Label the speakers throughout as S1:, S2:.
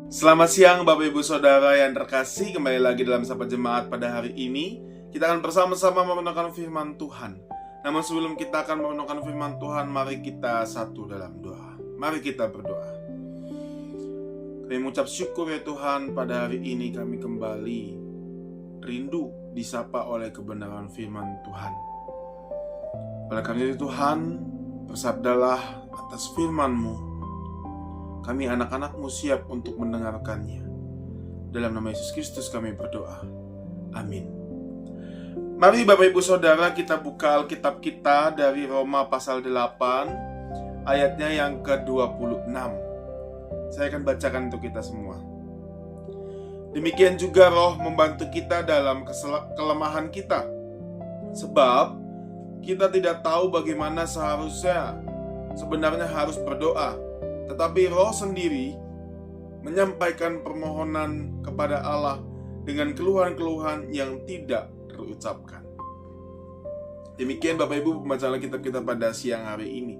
S1: Selamat siang Bapak Ibu Saudara yang terkasih. Kembali lagi dalam Sapa Jemaat pada hari ini. Kita akan bersama-sama merenungkan firman Tuhan. Namun sebelum kita akan merenungkan firman Tuhan, mari kita satu dalam doa. Mari kita berdoa. Kami mengucap syukur ya Tuhan, pada hari ini kami kembali rindu disapa oleh kebenaran firman Tuhan. Oleh karena itu Tuhan, bersabdalah atas firman-Mu. Kami anak-anak-Mu siap untuk mendengarkannya. Dalam nama Yesus Kristus kami berdoa. Amin. Mari Bapak Ibu Saudara, kita buka Alkitab kita dari Roma pasal 8 ayatnya yang ke-26. Saya akan bacakan untuk kita semua. Demikian juga Roh membantu kita dalam kelemahan kita. Sebab kita tidak tahu bagaimana sebenarnya harus berdoa. Tetapi Roh sendiri menyampaikan permohonan kepada Allah dengan keluhan-keluhan yang tidak terucapkan. Demikian Bapak Ibu pembacaan Alkitab kita pada siang hari ini.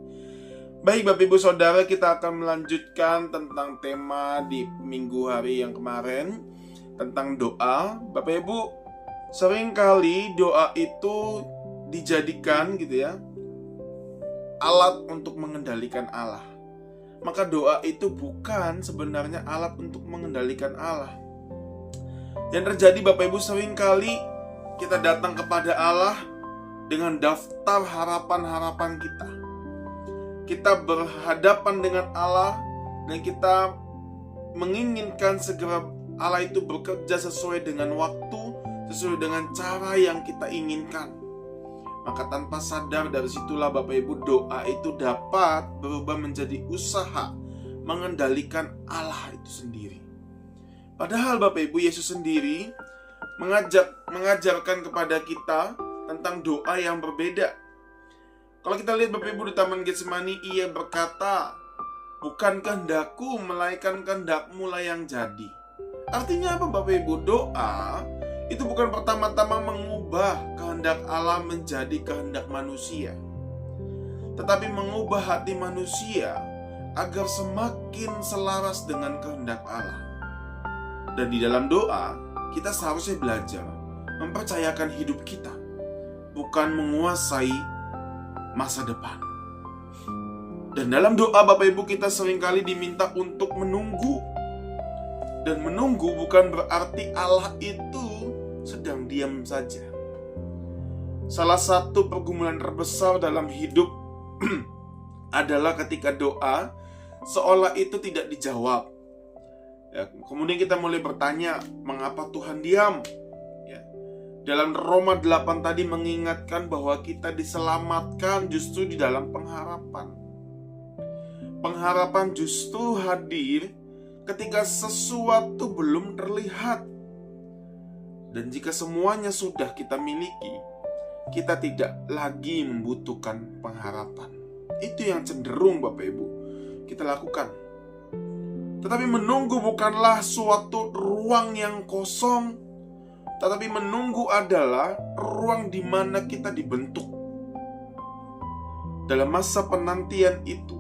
S1: Baik Bapak Ibu Saudara, kita akan melanjutkan tentang tema di minggu hari yang kemarin, tentang doa. Bapak Ibu, seringkali doa itu dijadikan alat untuk mengendalikan Allah. Maka doa itu bukan sebenarnya alat untuk mengendalikan Allah. Yang terjadi Bapak Ibu, seringkali kita datang kepada Allah dengan daftar harapan-harapan kita. Kita berhadapan dengan Allah dan kita menginginkan segera Allah itu bekerja sesuai dengan waktu, sesuai dengan cara yang kita inginkan. Maka tanpa sadar dari situlah Bapak Ibu, doa itu dapat berubah menjadi usaha mengendalikan Allah itu sendiri. Padahal Bapak Ibu, Yesus sendiri mengajarkan kepada kita tentang doa yang berbeda. Kalau kita lihat Bapak Ibu di Taman Getsemani, ia berkata, "Bukan kehendakku, melainkan kehendak-Mu lah yang jadi." Artinya apa Bapak Ibu? Doa itu bukan pertama-tama mengubah kehendak Allah menjadi kehendak manusia, tetapi mengubah hati manusia agar semakin selaras dengan kehendak Allah. Dan di dalam doa, kita seharusnya belajar mempercayakan hidup kita, bukan menguasai masa depan. Dan dalam doa Bapak Ibu, kita seringkali diminta untuk menunggu. Dan menunggu bukan berarti Allah itu sedang diam saja. Salah satu pergumulan terbesar dalam hidup adalah ketika doa seolah itu tidak dijawab. Kemudian kita mulai bertanya, mengapa Tuhan diam? Dalam Roma 8 tadi mengingatkan bahwa kita diselamatkan justru di dalam pengharapan. Pengharapan justru hadir ketika sesuatu belum terlihat. Dan jika semuanya sudah kita miliki, kita tidak lagi membutuhkan pengharapan. Itu yang cenderung Bapak Ibu kita lakukan. Tetapi menunggu bukanlah suatu ruang yang kosong, tetapi menunggu adalah ruang di mana kita dibentuk. Dalam masa penantian itu,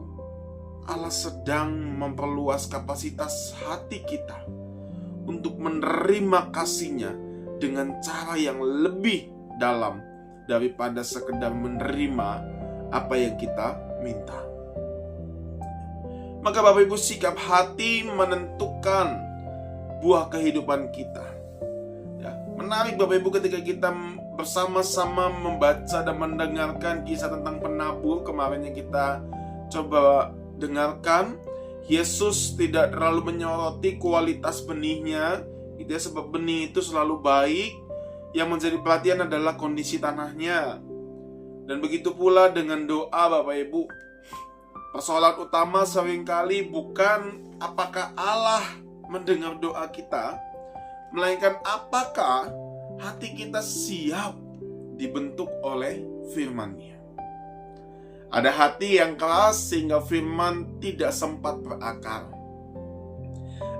S1: Allah sedang memperluas kapasitas hati kita untuk menerima kasih-Nya dengan cara yang lebih dalam daripada sekedar menerima apa yang kita minta. Maka Bapak Ibu, sikap hati menentukan buah kehidupan kita. Menarik Bapak Ibu ketika kita bersama-sama membaca dan mendengarkan kisah tentang penabur kemarin yang kita coba dengarkan. Yesus tidak terlalu menyoroti kualitas benihnya, sebab benih itu selalu baik. Yang menjadi perhatian adalah kondisi tanahnya. Dan begitu pula dengan doa Bapak Ibu. Persoalan utama seringkali bukan apakah Allah mendengar doa kita, melainkan apakah hati kita siap dibentuk oleh firman-Nya. Ada hati yang keras sehingga firman tidak sempat berakar.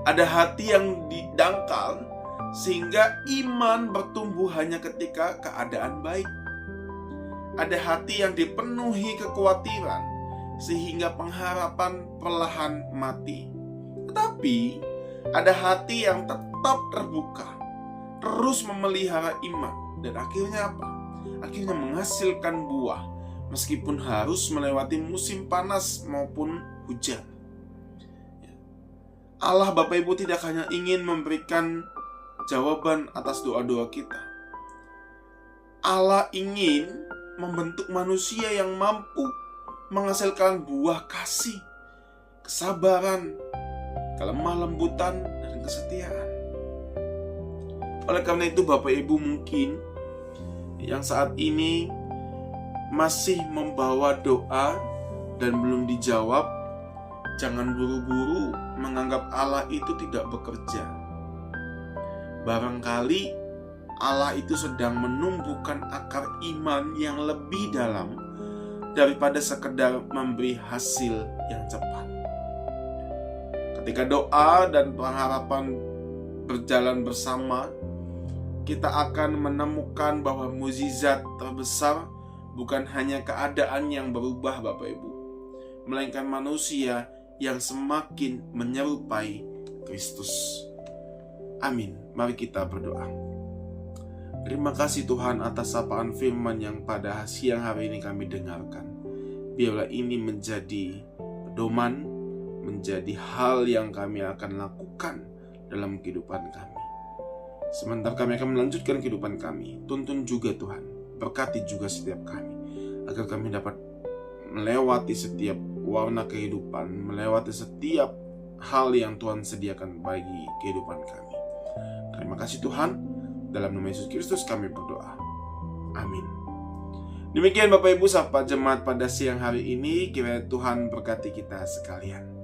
S1: Ada hati yang dangkal sehingga iman bertumbuh hanya ketika keadaan baik. Ada hati yang dipenuhi kekhawatiran sehingga pengharapan perlahan mati. Tetapi Ada hati yang tetap terbuka, terus memelihara iman, dan akhirnya apa? Akhirnya menghasilkan buah meskipun harus melewati musim panas maupun hujan. Allah Bapa Ibu tidak hanya ingin memberikan jawaban atas doa-doa kita. Allah ingin membentuk manusia yang mampu menghasilkan buah kasih, kesabaran, kelemah lembutan, dan kesetiaan. Oleh karena itu Bapak Ibu mungkin yang saat ini masih membawa doa dan belum dijawab, jangan buru-buru menganggap Allah itu tidak bekerja. Barangkali Allah itu sedang menumbuhkan akar iman yang lebih dalam daripada sekedar memberi hasil yang cepat. Ketika doa dan pengharapan berjalan bersama, kita akan menemukan bahwa mukjizat terbesar bukan hanya keadaan yang berubah Bapak Ibu, melainkan manusia yang semakin menyerupai Kristus. Amin. Mari kita berdoa. Terima kasih Tuhan atas sapaan firman yang pada siang hari ini kami dengarkan. Biarlah ini menjadi pedoman, menjadi hal yang kami akan lakukan dalam kehidupan kami. Sementara kami akan melanjutkan kehidupan kami, tuntun juga Tuhan, berkati juga setiap kami, agar kami dapat melewati setiap warna kehidupan, melewati setiap hal yang Tuhan sediakan bagi kehidupan kami. Terima kasih Tuhan, dalam nama Yesus Kristus kami berdoa. Amin. Demikian Bapak Ibu sapa jemaat pada siang hari ini. Kiranya Tuhan berkati kita sekalian.